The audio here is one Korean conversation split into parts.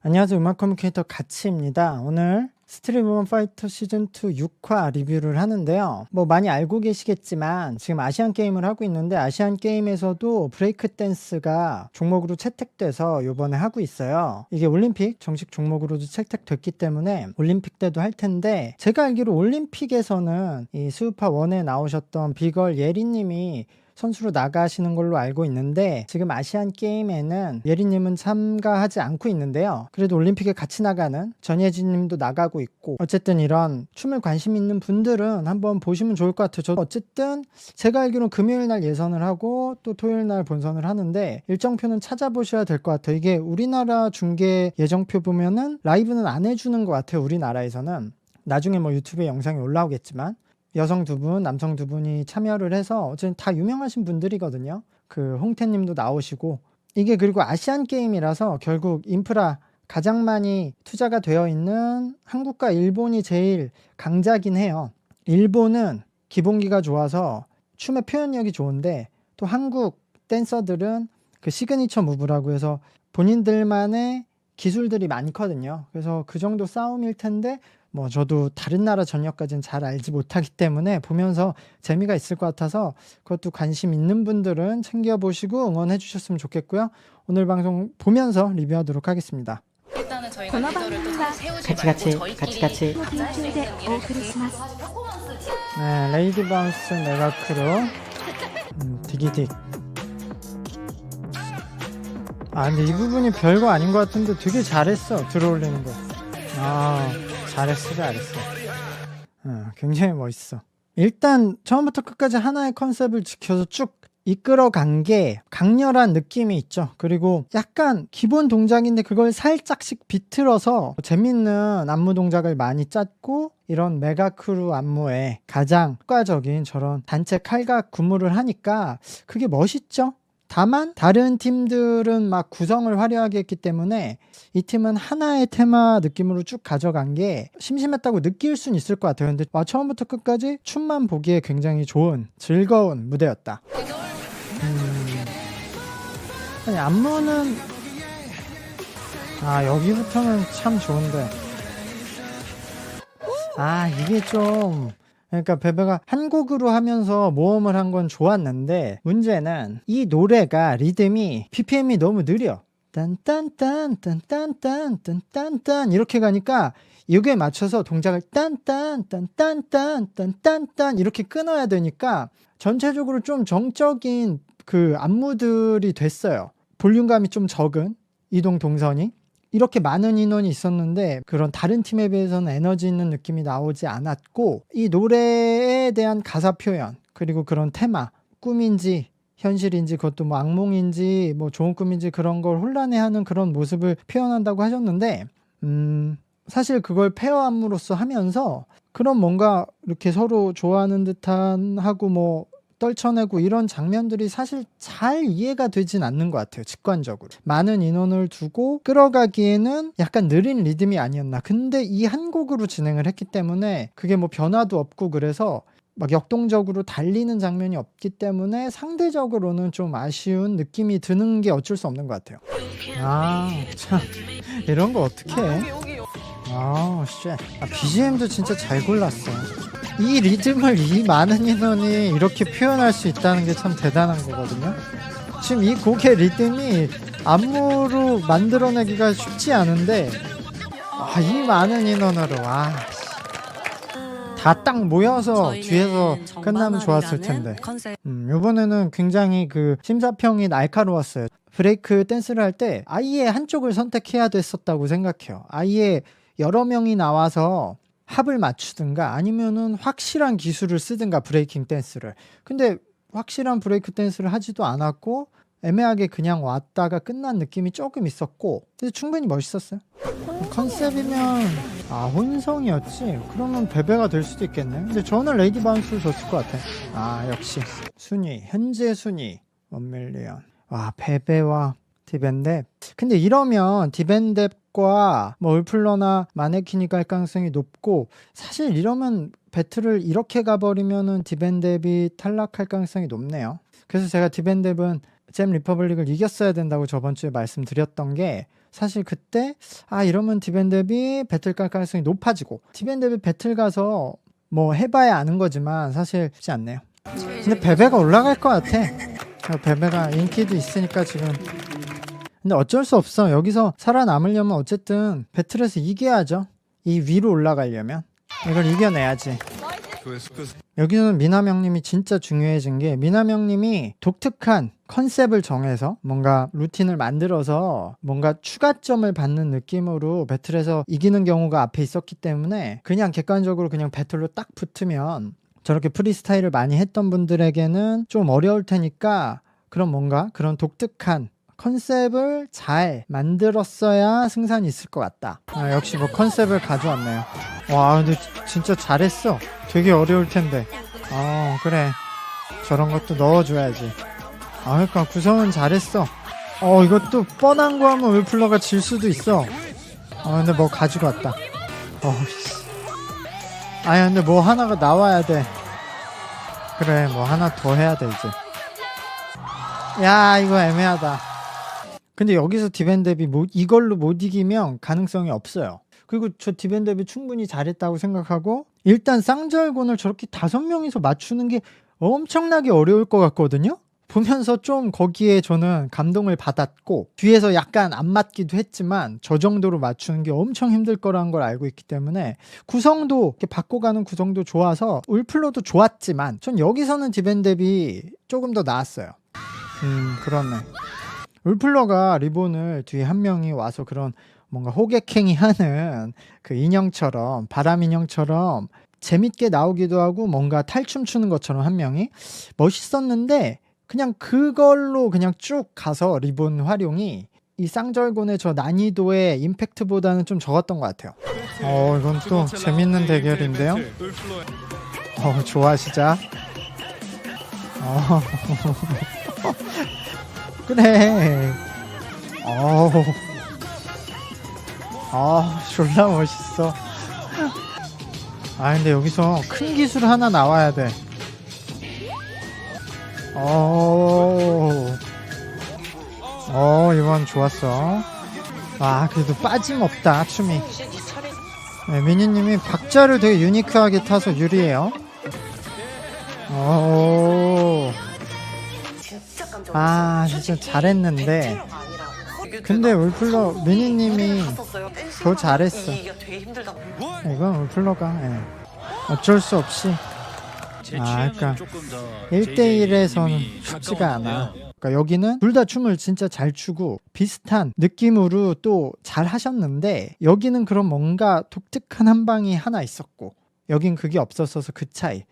안녕하세요. 음악 커뮤니케이터 가치입니다. 오늘 스트리트우먼 파이터 시즌2 6화 리뷰를 하는데요. 뭐 많이 알고 계시겠지만 지금 아시안 게임을 하고 있는데 아시안 게임에서도 브레이크 댄스가 종목으로 채택돼서 요번에 하고 있어요. 이게 올림픽 정식 종목으로도 채택됐기 때문에 올림픽 때도 할 텐데, 제가 알기로 올림픽에서는 이 스우파 1에 나오셨던 비걸 예리님이 선수로 나가시는 걸로 알고 있는데, 지금 아시안 게임에는 예리님은 참가하지 않고 있는데요. 그래도 올림픽에 같이 나가는 전예진 님도 나가고 있고, 어쨌든 이런 춤을 관심 있는 분들은 한번 보시면 좋을 것 같아요. 저 어쨌든 제가 알기로는 금요일 날 예선을 하고 또 토요일 날 본선을 하는데, 일정표는 찾아보셔야 될 것 같아요. 이게 우리나라 중계 예정표 보면은 라이브는 안 해주는 것 같아요. 우리나라에서는 나중에 뭐 유튜브에 영상이 올라오겠지만, 여성 두 분, 남성 두 분이 참여를 해서 어쨌든 다 유명하신 분들이거든요. 그 홍태님도 나오시고, 이게 그리고 아시안 게임이라서 결국 인프라 가장 많이 투자가 되어 있는 한국과 일본이 제일 강자긴 해요. 일본은 기본기가 좋아서 춤의 표현력이 좋은데, 또 한국 댄서들은 그 시그니처 무브라고 해서 본인들만의 기술들이 많거든요. 그래서 그 정도 싸움일 텐데, 뭐 저도 다른 나라 전역까지는 잘 알지 못하기 때문에 보면서 재미가 있을 것 같아서 그것도 관심 있는 분들은 챙겨보시고 응원해 주셨으면 좋겠고요. 오늘 방송 보면서 리뷰하도록 하겠습니다. 일단은 저희가 리더를 또 세우지 같이 말고 저희끼리 각자 할 수 있는 네, 레이디 바운스 메가크루 디기딕. 아 근데 이 부분이 별거 아닌 것 같은데 되게 잘했어. 들어올리는 거. 잘했어. 굉장히 멋있어. 일단 처음부터 끝까지 하나의 컨셉을 지켜서 쭉 이끌어간 게 강렬한 느낌이 있죠. 그리고 약간 기본 동작인데 그걸 살짝씩 비틀어서 재밌는 안무 동작을 많이 짰고, 이런 메가크루 안무에 가장 효과적인 저런 단체 칼각 군무를 하니까 그게 멋있죠. 다만 다른 팀들은 막 구성을 화려하게 했기 때문에 이 팀은 하나의 테마 느낌으로 쭉 가져간 게 심심했다고 느낄 수는 있을 것 같아요. 근데 처음부터 끝까지 춤만 보기에 굉장히 좋은 즐거운 무대였다. 아니 안무는 여기부터는 참 좋은데, 이게 좀, 그러니까 베베가 한 곡으로 하면서 모험을 한 건 좋았는데, 문제는 이 노래가 리듬이 BPM이 너무 느려. 딴딴딴딴딴딴딴딴 이렇게 가니까 이거에 맞춰서 동작을 딴딴딴딴딴딴딴 이렇게 끊어야 되니까 전체적으로 좀 정적인 그 안무들이 됐어요. 볼륨감이 좀 적은 이동 동선이. 이렇게 많은 인원이 있었는데 그런 다른 팀에 비해서는 에너지 있는 느낌이 나오지 않았고, 이 노래에 대한 가사 표현, 그리고 그런 테마, 꿈인지 현실인지, 그것도 뭐 악몽인지 뭐 좋은 꿈인지 그런 걸 혼란해하는 그런 모습을 표현한다고 하셨는데, 사실 그걸 페어함으로써 하면서 그런 뭔가 이렇게 서로 좋아하는 듯한 하고 뭐 떨쳐내고 이런 장면들이 사실 잘 이해가 되진 않는 것 같아요. 직관적으로 많은 인원을 두고 끌어가기에는 약간 느린 리듬이 아니었나. 근데 이 한 곡으로 진행을 했기 때문에 그게 뭐 변화도 없고, 그래서 막 역동적으로 달리는 장면이 없기 때문에 상대적으로는 좀 아쉬운 느낌이 드는 게 어쩔 수 없는 것 같아요. 참 이런 거 어떻게 해? BGM도 진짜 잘 골랐어. 이 리듬을 이 많은 인원이 이렇게 표현할 수 있다는 게 참 대단한 거거든요. 지금 이 곡의 리듬이 안무로 만들어내기가 쉽지 않은데, 이 많은 인원으로 다 딱 모여서 뒤에서 끝나면 좋았을 텐데. 이번에는 굉장히 그 심사평이 날카로웠어요. 브레이크 댄스를 할 때 아예 한쪽을 선택해야 됐었다고 생각해요. 아예 여러 명이 나와서 합을 맞추든가 아니면은 확실한 기술을 쓰든가 브레이킹 댄스를. 근데 확실한 브레이크 댄스를 하지도 않았고 애매하게 그냥 왔다가 끝난 느낌이 조금 있었고, 근데 충분히 멋있었어요. 컨셉이면 혼성이었지? 그러면 베베가 될 수도 있겠네. 근데 저는 레이디 바운스를 줬을 것 같아. 역시 순위, 현재 순위 1밀리언. 베베와 디벤뎁. 근데 이러면 디벤뎁과 뭐 울플러나 마네킹이 갈 가능성이 높고, 사실 이러면 배틀을 이렇게 가버리면은 디벤뎁이 탈락할 가능성이 높네요. 그래서 제가 디벤뎁은 잼 리퍼블릭을 이겼어야 된다고 저번 주에 말씀드렸던 게, 사실 그때 이러면 디벤뎁이 배틀 갈 가능성이 높아지고, 디벤뎁이 배틀 가서 뭐 해봐야 아는 거지만 사실 쉽지 않네요. 근데 베베가 올라갈 것 같아. 베베가 인기도 있으니까 지금. 근데 어쩔 수 없어. 여기서 살아남으려면 어쨌든 배틀에서 이겨야죠. 이 위로 올라가려면 이걸 이겨내야지. 여기서는 미남형님이 진짜 중요해진 게, 미남형님이 독특한 컨셉을 정해서 뭔가 루틴을 만들어서 뭔가 추가점을 받는 느낌으로 배틀에서 이기는 경우가 앞에 있었기 때문에, 그냥 객관적으로 그냥 배틀로 딱 붙으면 저렇게 프리스타일을 많이 했던 분들에게는 좀 어려울 테니까, 그런 뭔가 그런 독특한 컨셉을 잘 만들었어야 승산이 있을 것 같다. 역시 뭐 컨셉을 가져왔네요. 와, 근데 진짜 잘했어. 되게 어려울 텐데. 그래, 저런 것도 넣어줘야지. 그러니까 구성은 잘했어. 이것도 뻔한 거 하면 울플러가 질 수도 있어. 근데 뭐 가지고 왔다. 근데 뭐 하나가 나와야 돼. 그래, 뭐 하나 더 해야 돼 이제. 야, 이거 애매하다. 근데 여기서 디벤뎁이 이걸로 못 이기면 가능성이 없어요. 그리고 저 디벤뎁이 충분히 잘했다고 생각하고, 일단 쌍절곤을 저렇게 5명이서 맞추는 게 엄청나게 어려울 것 같거든요. 보면서 좀 거기에 저는 감동을 받았고, 뒤에서 약간 안 맞기도 했지만 저 정도로 맞추는 게 엄청 힘들 거라는 걸 알고 있기 때문에, 구성도 이렇게 바꿔가는 구성도 좋아서 울플러도 좋았지만 전 여기서는 디벤뎁이 조금 더 나았어요. 그렇네. 울플러가 리본을 뒤에 한 명이 와서 그런 뭔가 호객행위 하는 그 인형처럼, 바람 인형처럼 재밌게 나오기도 하고 뭔가 탈춤 추는 것처럼 한 명이 멋있었는데, 그냥 그걸로 그냥 쭉 가서 리본 활용이 이 쌍절곤의 저 난이도의 임팩트보다는 좀 적었던 것 같아요. 이건 또 재밌는 대결인데요. 좋아, 시작. 그래. 졸라 멋있어. 근데 여기서 큰 기술 하나 나와야 돼. 이번 좋았어. 그래도 빠짐없다, 춤이. 네, 미니님이 박자를 되게 유니크하게 타서 유리해요. 진짜 잘했는데. 근데 울플러 미니님이 더 잘했어. 이건 울플러가 어쩔 수 없이. 그러니까 1대1에서는 쉽지가 않아. 그러니까 여기는 둘 다 춤을 진짜 잘 추고 비슷한 느낌으로 또 잘 하셨는데, 여기는 그런 뭔가 독특한 한 방이 하나 있었고 여긴 그게 없었어서 그 차이.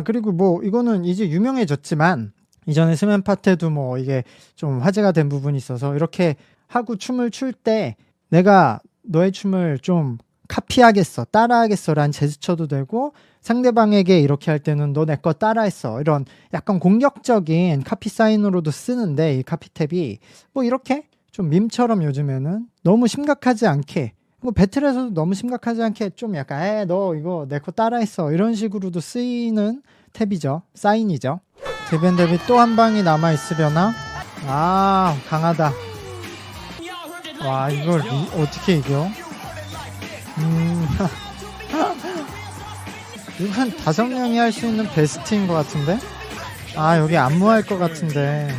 그리고 뭐 이거는 이제 유명해졌지만, 이전에 스맨파 때도 뭐 이게 좀 화제가 된 부분이 있어서, 이렇게 하고 춤을 출 때 내가 너의 춤을 좀 카피하겠어, 따라하겠어 라는 제스처도 되고, 상대방에게 이렇게 할 때는 너 내 거 따라했어, 이런 약간 공격적인 카피 사인으로도 쓰는데, 이 카피탭이 뭐 이렇게 좀 밈처럼 요즘에는 너무 심각하지 않게, 뭐 배틀에서도 너무 심각하지 않게 좀 약간 너 이거 내 거 따라했어 이런 식으로도 쓰이는 탭이죠. 사인이죠. 디벤뎁이 또 한 방이 남아있으려나? 강하다. 와, 이걸 어떻게 이겨? 이건 5명이 할 수 있는 베스트인 것 같은데? 여기 안무할 것 같은데.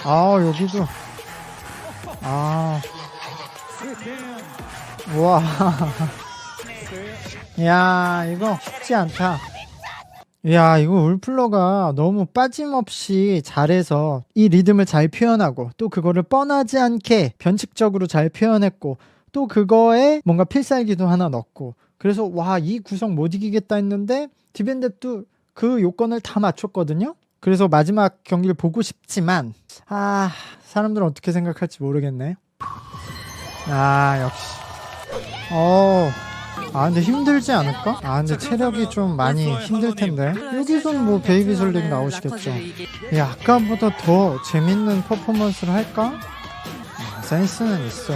여기도. 우와. 야, 이거 쉽지 않다. 야, 이거 울플러가 너무 빠짐없이 잘해서 이 리듬을 잘 표현하고, 또 그거를 뻔하지 않게 변칙적으로 잘 표현했고, 또 그거에 뭔가 필살기도 하나 넣고, 그래서 이 구성 못 이기겠다 했는데 디벤뎁도 그 요건을 다 맞췄거든요. 그래서 마지막 경기를 보고 싶지만 사람들은 어떻게 생각할지 모르겠네. 역시. 근데 힘들지 않을까? 근데 체력이 좀 많이 힘들 텐데. 여기선 뭐 베이비 솔릭 나오시겠죠. 아까보다 더 재밌는 퍼포먼스를 할까? 센스는 있어.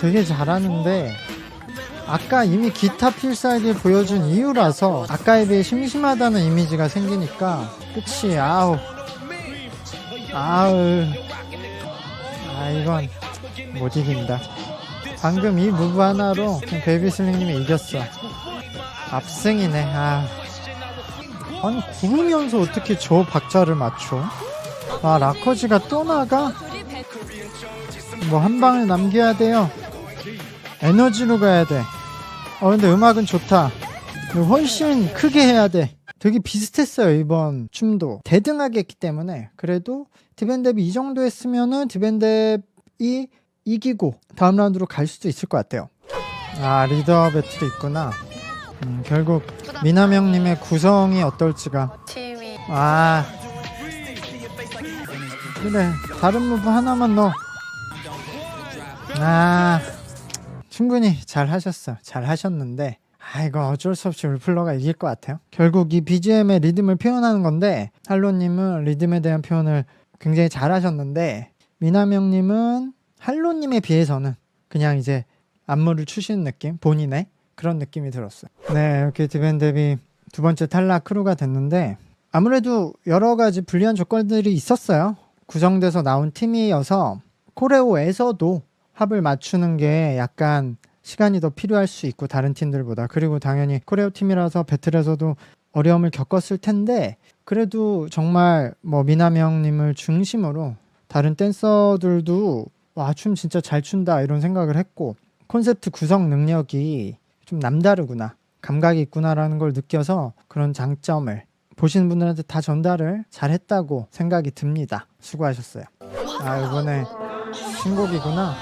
되게 잘하는데 아까 이미 기타 필살기를 보여준 이유라서 아까에 비해 심심하다는 이미지가 생기니까 끝이 아우 이건 못 이긴다. 방금 이 무브 하나로 베이비슬링님이 이겼어. 압승이네. 아니 구르면서 어떻게 저 박자를 맞춰? 라커지가 또 나가? 뭐 한 방을 남겨야 돼요. 에너지로 가야 돼. 근데 음악은 좋다. 훨씬 크게 해야 돼. 되게 비슷했어요. 이번 춤도 대등하게 했기 때문에. 그래도 디벤뎁이 이 정도 했으면은 디벤뎁이 이기고 다음 라운드로 갈 수도 있을 것 같아요. 리더 배틀이 있구나. 결국 미남형님의 구성이 어떨지가. 그래 다른 무브 하나만 넣어. 충분히 잘 하셨는데 이거 어쩔 수 없이 울플러가 이길 것 같아요. 결국 이 BGM의 리듬을 표현하는 건데 할로님은 리듬에 대한 표현을 굉장히 잘 하셨는데 미남형님은 할로님에 비해서는 그냥 이제 안무를 추시는 느낌, 본인의 그런 느낌이 들었어요. 네, 이렇게 디벤뎁이 두 번째 탈락 크루가 됐는데 아무래도 여러 가지 불리한 조건들이 있었어요. 구성돼서 나온 팀이어서 코레오에서도 합을 맞추는 게 약간 시간이 더 필요할 수 있고 다른 팀들보다. 그리고 당연히 코레오 팀이라서 배틀에서도 어려움을 겪었을 텐데 그래도 정말 뭐 미남형님을 중심으로 다른 댄서들도 춤 진짜 잘 춘다 이런 생각을 했고 콘셉트 구성 능력이 좀 남다르구나, 감각이 있구나라는 걸 느껴서 그런 장점을 보시는 분들한테 다 전달을 잘했다고 생각이 듭니다. 수고하셨어요. 이번에 신곡이구나.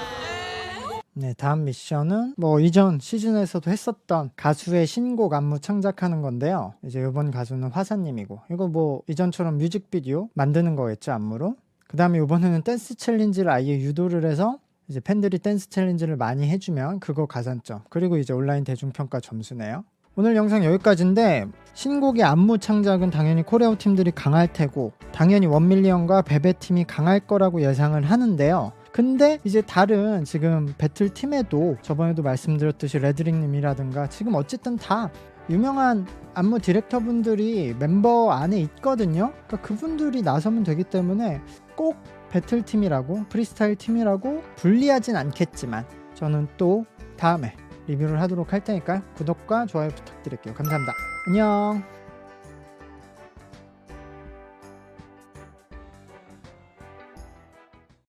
네, 다음 미션은 뭐 이전 시즌에서도 했었던 가수의 신곡 안무 창작하는 건데요. 이제 이번 가수는 화사님이고 이거 뭐 이전처럼 뮤직비디오 만드는 거겠죠, 안무로. 그 다음에 이번에는 댄스 챌린지를 아예 유도를 해서 이제 팬들이 댄스 챌린지를 많이 해주면 그거 가산점, 그리고 이제 온라인 대중평가 점수네요. 오늘 영상 여기까지인데 신곡의 안무 창작은 당연히 코레오 팀들이 강할 테고 당연히 원밀리언과 베베 팀이 강할 거라고 예상을 하는데요. 근데 이제 다른 지금 배틀 팀에도 저번에도 말씀드렸듯이 레드링님이라든가 지금 어쨌든 다 유명한 안무 디렉터분들이 멤버 안에 있거든요. 그러니까 그분들이 나서면 되기 때문에 꼭 배틀 팀이라고 프리스타일 팀이라고 불리하진 않겠지만 저는 또 다음에 리뷰를 하도록 할 테니까 구독과 좋아요 부탁드릴게요. 감사합니다. 안녕.